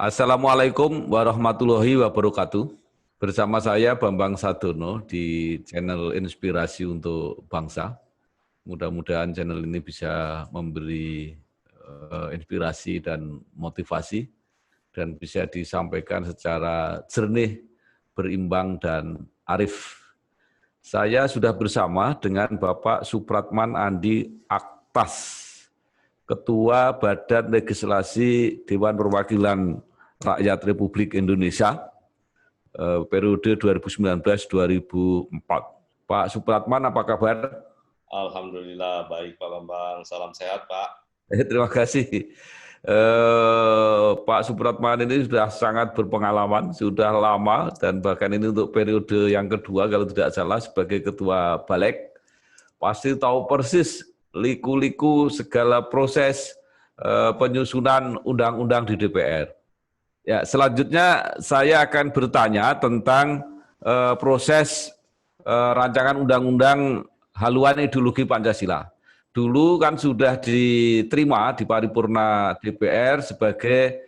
Assalamualaikum warahmatullahi wabarakatuh. Bersama saya Bambang Sadono di channel Inspirasi untuk Bangsa. Mudah-mudahan channel ini bisa memberi inspirasi dan motivasi dan bisa disampaikan secara jernih, berimbang, dan arif. Saya sudah bersama dengan Bapak Supratman Andi Aktas, Ketua Badan Legislasi Dewan Perwakilan Rakyat Republik Indonesia periode 2019-2004. Pak Supratman, apa kabar? Alhamdulillah, baik Pak Bambang. Salam sehat, Pak. Terima kasih. Pak Supratman ini sudah sangat berpengalaman, sudah lama, dan bahkan ini untuk periode yang kedua kalau tidak salah sebagai Ketua Balek. Pasti tahu persis liku-liku segala proses penyusunan undang-undang di DPR. Ya, selanjutnya saya akan bertanya tentang proses rancangan undang-undang haluan ideologi Pancasila. Dulu kan sudah diterima di paripurna DPR sebagai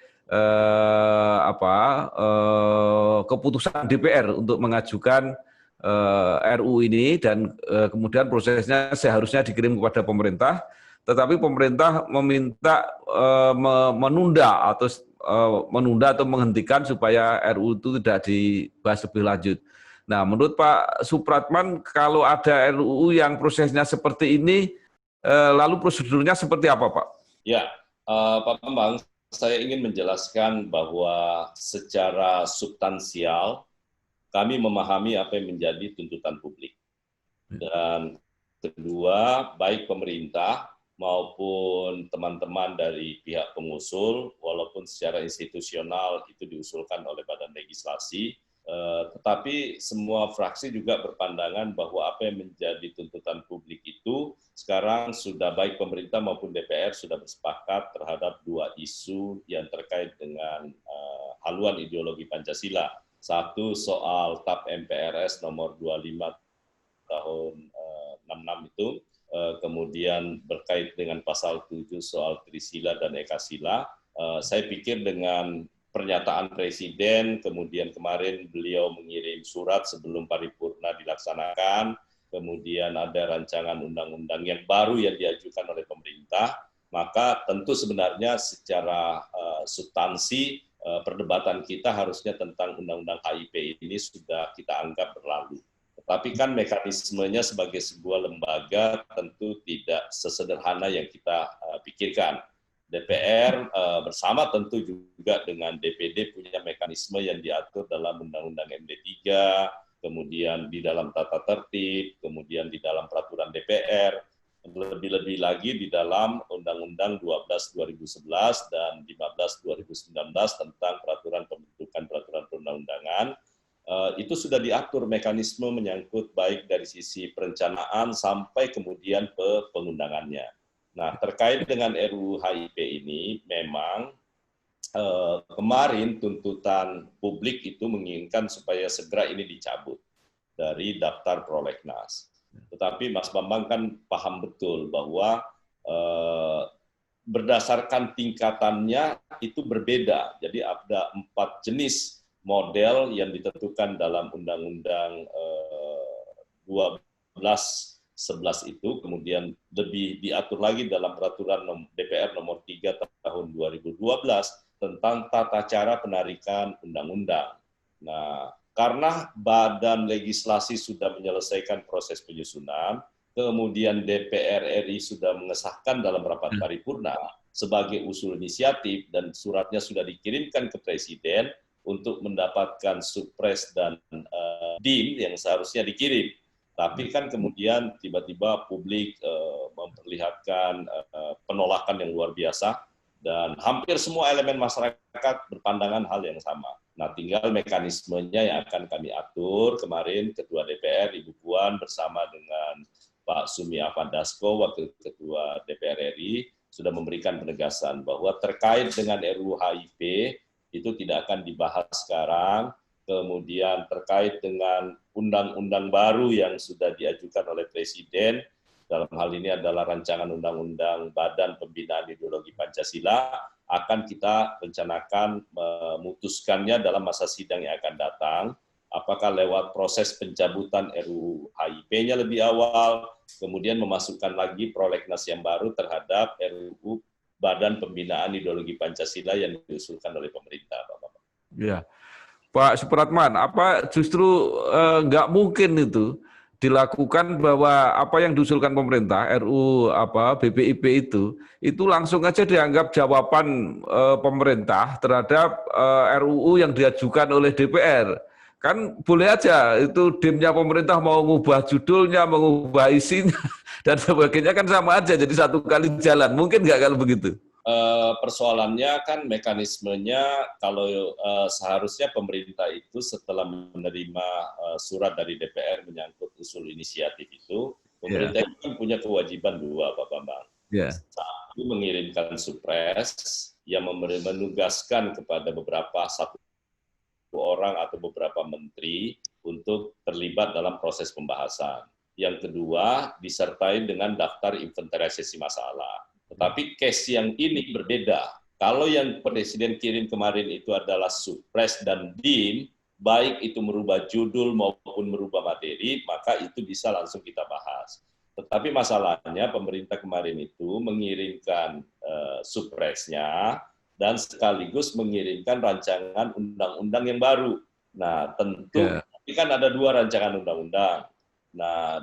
keputusan DPR untuk mengajukan RU ini dan kemudian prosesnya seharusnya dikirim kepada pemerintah, tetapi pemerintah meminta menunda atau menghentikan supaya RU itu tidak dibahas lebih lanjut. Nah, menurut Pak Supratman, kalau ada RUU yang prosesnya seperti ini, lalu prosedurnya seperti apa, Pak? Ya, Pak Bambang, saya ingin menjelaskan bahwa secara substansial kami memahami apa yang menjadi tuntutan publik. Dan kedua, baik pemerintah maupun teman-teman dari pihak pengusul, walaupun secara institusional itu diusulkan oleh Badan Legislasi, tetapi semua fraksi juga berpandangan bahwa apa yang menjadi tuntutan publik itu sekarang sudah baik pemerintah maupun DPR sudah bersepakat terhadap dua isu yang terkait dengan haluan ideologi Pancasila. Satu soal TAP MPRS nomor 25 tahun 66 itu, kemudian berkait dengan pasal 7 soal Trisila dan Ekasila. Saya pikir dengan pernyataan Presiden, kemudian kemarin beliau mengirim surat sebelum paripurna dilaksanakan, kemudian ada rancangan undang-undang yang baru yang diajukan oleh pemerintah, maka tentu sebenarnya secara substansi perdebatan kita harusnya tentang undang-undang HIP ini sudah kita anggap berlalu. Tetapi kan mekanismenya sebagai sebuah lembaga tentu tidak sesederhana yang kita pikirkan. DPR bersama tentu juga dengan DPD punya mekanisme yang diatur dalam Undang-Undang MD3, kemudian di dalam tata tertib, kemudian di dalam peraturan DPR, lebih-lebih lagi di dalam Undang-Undang 12 2011 dan 15 2019 tentang peraturan pembentukan peraturan perundang-undangan. Itu sudah diatur mekanisme menyangkut baik dari sisi perencanaan sampai kemudian pengundangannya. Nah, terkait dengan RUU HIP ini, memang kemarin tuntutan publik itu menginginkan supaya segera ini dicabut dari daftar prolegnas. Tetapi Mas Bambang kan paham betul bahwa berdasarkan tingkatannya itu berbeda. Jadi ada 4 jenis model yang ditentukan dalam Undang-Undang 12.11 itu, kemudian lebih diatur lagi dalam peraturan DPR nomor 3 tahun 2012 tentang tata cara penarikan undang-undang. Nah, karena Badan Legislasi sudah menyelesaikan proses penyusunan, kemudian DPR RI sudah mengesahkan dalam rapat paripurna sebagai usul inisiatif dan suratnya sudah dikirimkan ke Presiden untuk mendapatkan supres dan DIM yang seharusnya dikirim. Tapi kan kemudian tiba-tiba publik memperlihatkan penolakan yang luar biasa dan hampir semua elemen masyarakat berpandangan hal yang sama. Nah, tinggal mekanismenya yang akan kami atur. Kemarin Ketua DPR Ibu Puan bersama dengan Pak Sumi Ahmad Dasko, Wakil Ketua DPR RI, sudah memberikan penegasan bahwa terkait dengan RUU HIP itu tidak akan dibahas sekarang. Kemudian terkait dengan undang-undang baru yang sudah diajukan oleh Presiden, dalam hal ini adalah rancangan undang-undang Badan Pembinaan Ideologi Pancasila, akan kita rencanakan memutuskannya dalam masa sidang yang akan datang, apakah lewat proses pencabutan RUU HIP-nya lebih awal, kemudian memasukkan lagi prolegnas yang baru terhadap RUU Badan Pembinaan Ideologi Pancasila yang diusulkan oleh pemerintah, Bapak. Ya, Pak Supratman, apa justru nggak mungkin itu dilakukan bahwa apa yang diusulkan pemerintah RUU BPIP itu langsung aja dianggap jawaban pemerintah terhadap RUU yang diajukan oleh DPR. Kan boleh aja itu dimnya pemerintah mau mengubah judulnya, mengubah isinya dan sebagainya kan sama aja jadi satu kali jalan. Mungkin nggak kalau begitu? Persoalannya kan mekanismenya kalau seharusnya pemerintah itu setelah menerima surat dari DPR menyangkut usul inisiatif itu, pemerintah itu kan punya kewajiban dua, Pak Bambang. Satu, mengirimkan supres yang menugaskan kepada satu orang atau beberapa menteri untuk terlibat dalam proses pembahasan. Yang kedua, disertai dengan daftar inventarisasi masalah. Tetapi case yang ini berbeda. Kalau yang Presiden kirim kemarin itu adalah supres dan dim, baik itu merubah judul maupun merubah materi, maka itu bisa langsung kita bahas. Tetapi masalahnya pemerintah kemarin itu mengirimkan supresnya dan sekaligus mengirimkan rancangan undang-undang yang baru. Nah, tentu ini kan ada dua rancangan undang-undang. Nah,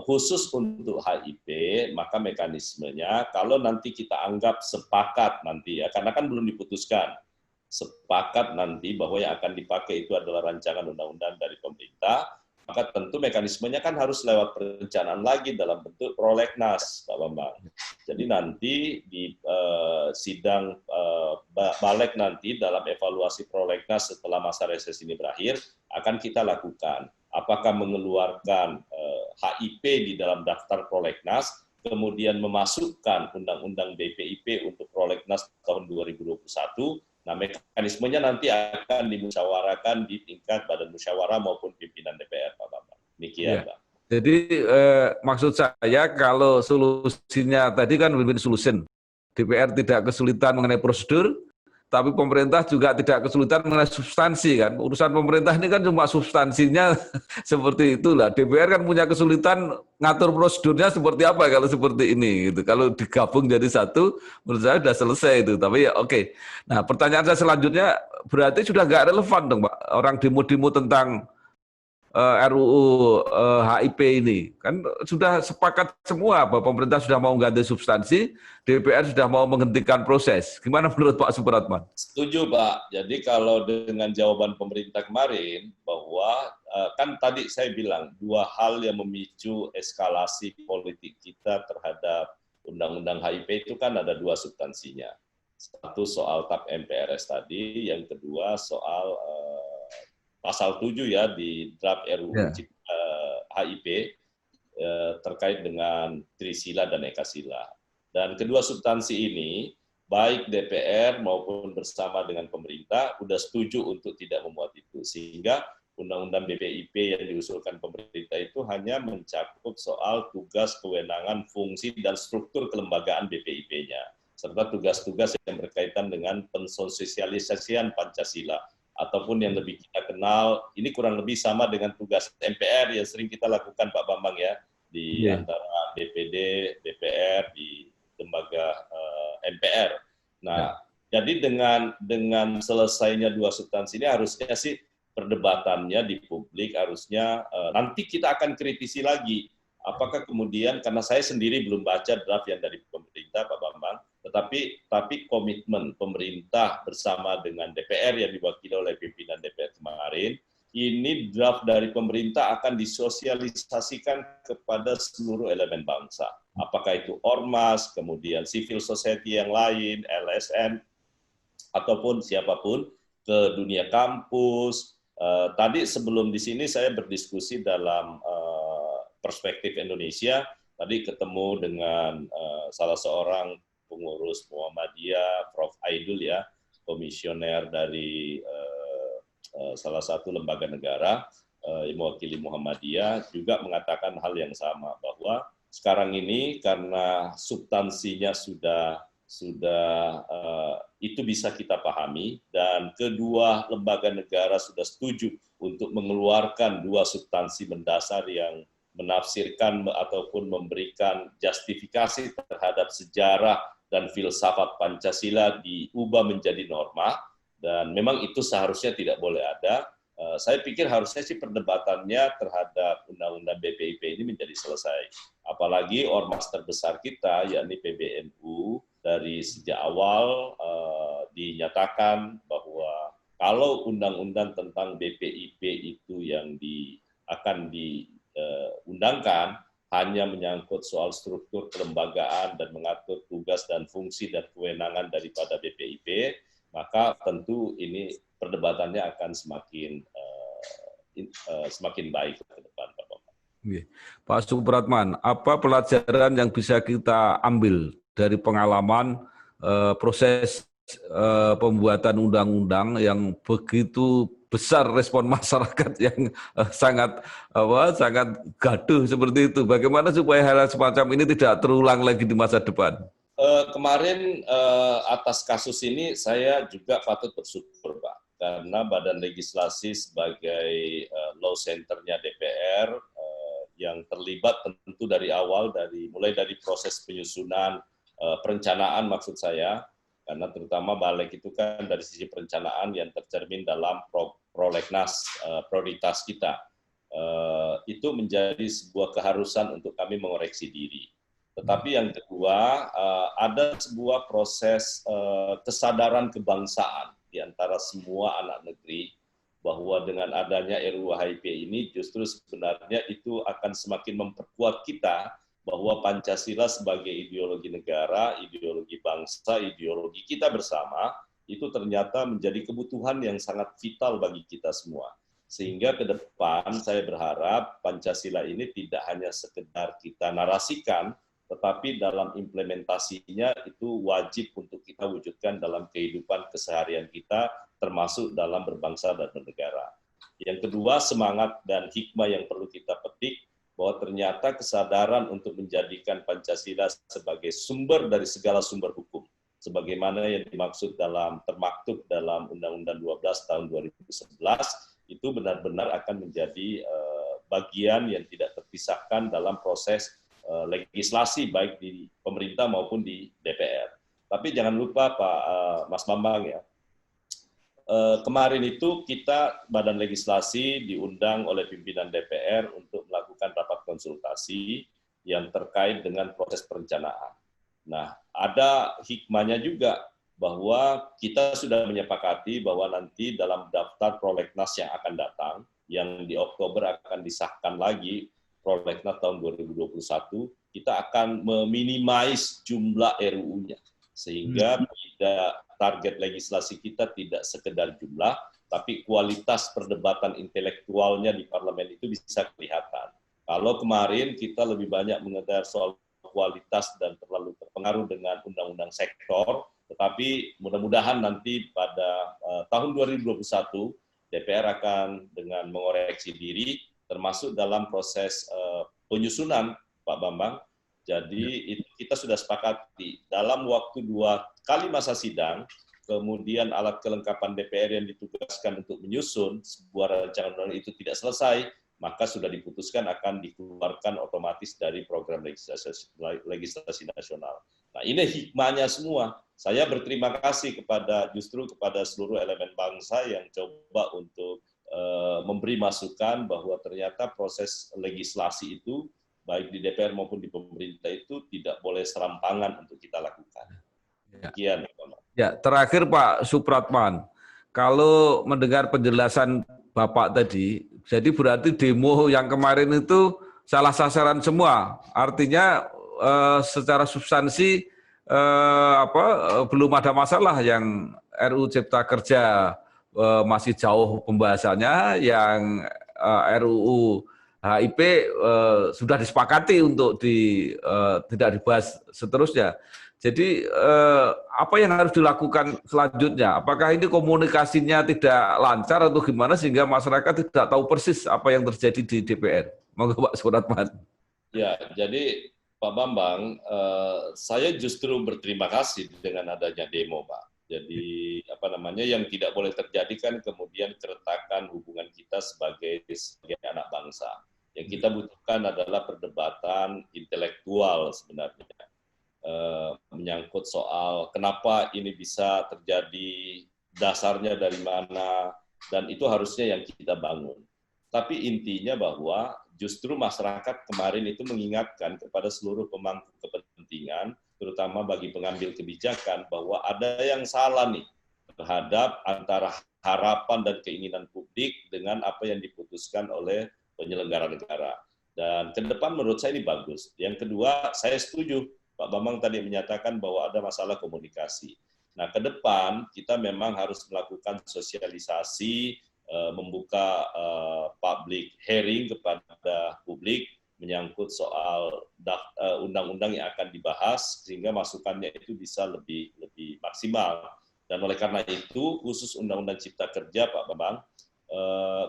khusus untuk HIP, maka mekanismenya kalau nanti kita anggap sepakat nanti ya, karena kan belum diputuskan, sepakat nanti bahwa yang akan dipakai itu adalah rancangan undang-undang dari pemerintah, maka tentu mekanismenya kan harus lewat perencanaan lagi dalam bentuk prolegnas, Pak Bambang. Jadi nanti di sidang balik nanti dalam evaluasi prolegnas setelah masa reses ini berakhir, akan kita lakukan. Apakah mengeluarkan HIP di dalam daftar prolegnas, kemudian memasukkan undang-undang BPIP untuk prolegnas tahun 2021. Nah, mekanismenya nanti akan dimusyawarakan di tingkat Badan Musyawarah maupun pimpinan DPR, Pak Bambang. Demikian, Pak. Jadi maksud saya kalau solusinya tadi kan win-win solution, DPR tidak kesulitan mengenai prosedur, tapi pemerintah juga tidak kesulitan mengenai substansi kan. Urusan pemerintah ini kan cuma substansinya seperti itulah. DPR kan punya kesulitan ngatur prosedurnya seperti apa kalau seperti ini gitu. Kalau digabung jadi satu, menurut saya sudah selesai itu. Tapi ya oke. Nah, pertanyaan saya selanjutnya berarti sudah nggak relevan dong, Pak. Orang demo-demo tentang RUU HIP ini kan sudah sepakat semua bahwa pemerintah sudah mau mengganti substansi, DPR sudah mau menghentikan proses. Gimana menurut Pak Supratman? Setuju, Pak. Jadi kalau dengan jawaban pemerintah kemarin bahwa kan tadi saya bilang dua hal yang memicu eskalasi politik kita terhadap Undang-Undang HIP itu kan ada dua substansinya. Satu soal TAP MPRS tadi, yang kedua soal pasal 7 ya di draft RUU HIP terkait dengan Trisila dan Ekasila. Dan kedua substansi ini, baik DPR maupun bersama dengan pemerintah, sudah setuju untuk tidak memuat itu. Sehingga Undang-Undang BPIP yang diusulkan pemerintah itu hanya mencakup soal tugas, kewenangan, fungsi, dan struktur kelembagaan BPIP-nya. Serta tugas-tugas yang berkaitan dengan pensosialisasian Pancasila. Ataupun yang lebih kita kenal, ini kurang lebih sama dengan tugas MPR yang sering kita lakukan Pak Bambang ya, di antara DPD, DPR, di lembaga MPR. Nah, jadi dengan selesainya dua substansi ini harusnya sih perdebatannya di publik harusnya nanti kita akan kritisi lagi. Apakah kemudian, karena saya sendiri belum baca draft yang dari pemerintah Pak Bambang, tapi komitmen pemerintah bersama dengan DPR yang diwakili oleh pimpinan DPR kemarin, ini draft dari pemerintah akan disosialisasikan kepada seluruh elemen bangsa. Apakah itu ormas, kemudian civil society yang lain, LSM, ataupun siapapun, ke dunia kampus. Tadi sebelum di sini saya berdiskusi dalam perspektif Indonesia, tadi ketemu dengan salah seorang pengurus Muhammadiyah, Prof. Aidul ya, komisioner dari salah satu lembaga negara yang mewakili Muhammadiyah, juga mengatakan hal yang sama, bahwa sekarang ini karena substansinya sudah itu bisa kita pahami, dan kedua lembaga negara sudah setuju untuk mengeluarkan dua substansi mendasar yang menafsirkan ataupun memberikan justifikasi terhadap sejarah dan filsafat Pancasila diubah menjadi norma, dan memang itu seharusnya tidak boleh ada. Saya pikir harusnya sih perdebatannya terhadap Undang-Undang BPIP ini menjadi selesai. Apalagi ormas terbesar kita, yakni PBNU, dari sejak awal dinyatakan bahwa kalau undang-undang tentang BPIP itu yang akan diundangkan hanya menyangkut soal struktur kelembagaan dan mengatur tugas dan fungsi dan kewenangan daripada BPIP, maka tentu ini perdebatannya akan semakin baik ke depan, Pak Bambang. Pak Supratman, apa pelajaran yang bisa kita ambil dari pengalaman proses pembuatan undang-undang yang begitu besar respon masyarakat yang sangat gaduh seperti itu? Bagaimana supaya hal semacam ini tidak terulang lagi di masa depan? Kemarin atas kasus ini saya juga patut bersyukur, Pak, karena Badan Legislasi sebagai law centernya DPR yang terlibat tentu dari awal, mulai dari proses penyusunan perencanaan maksud saya, karena terutama Balik itu kan dari sisi perencanaan yang tercermin dalam prolegnas prioritas kita. Itu menjadi sebuah keharusan untuk kami mengoreksi diri. Tetapi yang kedua, ada sebuah proses kesadaran kebangsaan di antara semua anak negeri, bahwa dengan adanya RUU HIP ini justru sebenarnya itu akan semakin memperkuat kita bahwa Pancasila sebagai ideologi negara, ideologi bangsa, ideologi kita bersama, itu ternyata menjadi kebutuhan yang sangat vital bagi kita semua. Sehingga ke depan saya berharap Pancasila ini tidak hanya sekedar kita narasikan, tetapi dalam implementasinya itu wajib untuk kita wujudkan dalam kehidupan keseharian kita, termasuk dalam berbangsa dan bernegara. Yang kedua, semangat dan hikmah yang perlu kita petik, bahwa ternyata kesadaran untuk menjadikan Pancasila sebagai sumber dari segala sumber hukum, sebagaimana yang dimaksud termaktub dalam Undang-Undang 12 tahun 2011, itu benar-benar akan menjadi bagian yang tidak terpisahkan dalam proses legislasi baik di pemerintah maupun di DPR. Tapi jangan lupa Pak Mas Bambang ya, kemarin itu kita Badan Legislasi diundang oleh pimpinan DPR untuk melakukan rapat konsultasi yang terkait dengan proses perencanaan. Nah, ada hikmahnya juga bahwa kita sudah menyepakati bahwa nanti dalam daftar prolegnas yang akan datang, yang di Oktober akan disahkan lagi prolegnas tahun 2021, kita akan meminimais jumlah RUU-nya. Sehingga target legislasi kita tidak sekedar jumlah, tapi kualitas perdebatan intelektualnya di parlemen itu bisa kelihatan. Kalau kemarin kita lebih banyak mengejar soal kualitas dan terlalu terpengaruh dengan undang-undang sektor, tetapi mudah-mudahan nanti pada tahun 2021 DPR akan dengan mengoreksi diri, termasuk dalam proses penyusunan, Pak Bambang. Jadi itu kita sudah sepakati dalam waktu 2 kali masa sidang, kemudian alat kelengkapan DPR yang ditugaskan untuk menyusun sebuah rancangan undang-undang itu tidak selesai, maka sudah diputuskan akan dikeluarkan otomatis dari program legislasi nasional. Nah, ini hikmahnya semua. Saya berterima kasih kepada seluruh elemen bangsa yang coba untuk memberi masukan bahwa ternyata proses legislasi itu baik di DPR maupun di pemerintah itu tidak boleh serampangan untuk kita lakukan. Demikian, Pak. Ya, terakhir Pak Supratman, kalau mendengar penjelasan Bapak tadi, jadi berarti demo yang kemarin itu salah sasaran semua. Artinya secara substansi belum ada masalah, yang RUU Cipta Kerja masih jauh pembahasannya, yang RUU HIP sudah disepakati untuk tidak dibahas seterusnya. Jadi apa yang harus dilakukan selanjutnya? Apakah ini komunikasinya tidak lancar atau gimana sehingga masyarakat tidak tahu persis apa yang terjadi di DPR? Monggo Pak Supratman. Ya, jadi Pak Bambang, saya justru berterima kasih dengan adanya demo, Pak. Jadi yang tidak boleh terjadi kan kemudian keretakan hubungan kita sebagai anak bangsa. Yang kita butuhkan adalah perdebatan intelektual sebenarnya, menyangkut soal kenapa ini bisa terjadi, dasarnya dari mana, dan itu harusnya yang kita bangun. Tapi intinya bahwa justru masyarakat kemarin itu mengingatkan kepada seluruh pemangku kepentingan, terutama bagi pengambil kebijakan, bahwa ada yang salah nih terhadap antara harapan dan keinginan publik dengan apa yang diputuskan oleh penyelenggara negara. Dan ke depan menurut saya ini bagus. Yang kedua, saya setuju Pak Bambang tadi menyatakan bahwa ada masalah komunikasi. Nah, ke depan kita memang harus melakukan sosialisasi, membuka public hearing kepada publik menyangkut soal undang-undang yang akan dibahas, sehingga masukannya itu bisa lebih maksimal. Dan oleh karena itu, khusus Undang-Undang Cipta Kerja, Pak Bambang,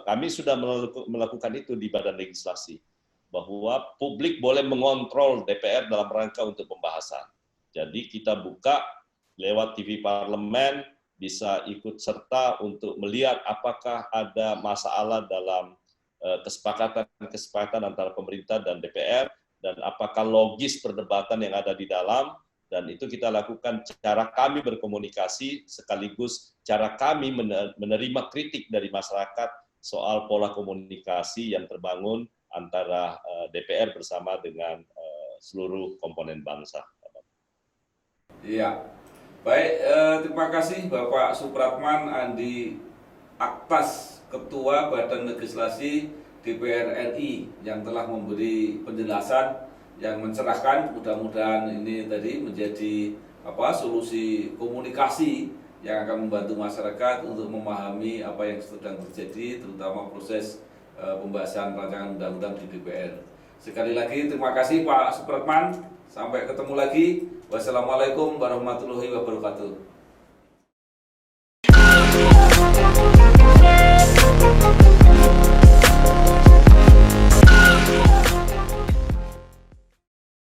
kami sudah melakukan itu di Badan Legislasi, bahwa publik boleh mengontrol DPR dalam rangka untuk pembahasan. Jadi kita buka lewat TV Parlemen, bisa ikut serta untuk melihat apakah ada masalah dalam kesepakatan antara pemerintah dan DPR, dan apakah logis perdebatan yang ada di dalam. Dan itu kita lakukan cara kami berkomunikasi, sekaligus cara kami menerima kritik dari masyarakat soal pola komunikasi yang terbangun antara DPR bersama dengan seluruh komponen bangsa. Iya, baik. Terima kasih Bapak Supratman Andi Aktas, Ketua Badan Legislasi DPR RI, yang telah memberi penjelasan yang mencerahkan. Mudah-mudahan ini tadi menjadi solusi komunikasi yang akan membantu masyarakat untuk memahami apa yang sedang terjadi, terutama proses pembahasan rancangan undang-undang di DPR. Sekali lagi terima kasih Pak Supratman. Sampai ketemu lagi. Wassalamualaikum warahmatullahi wabarakatuh.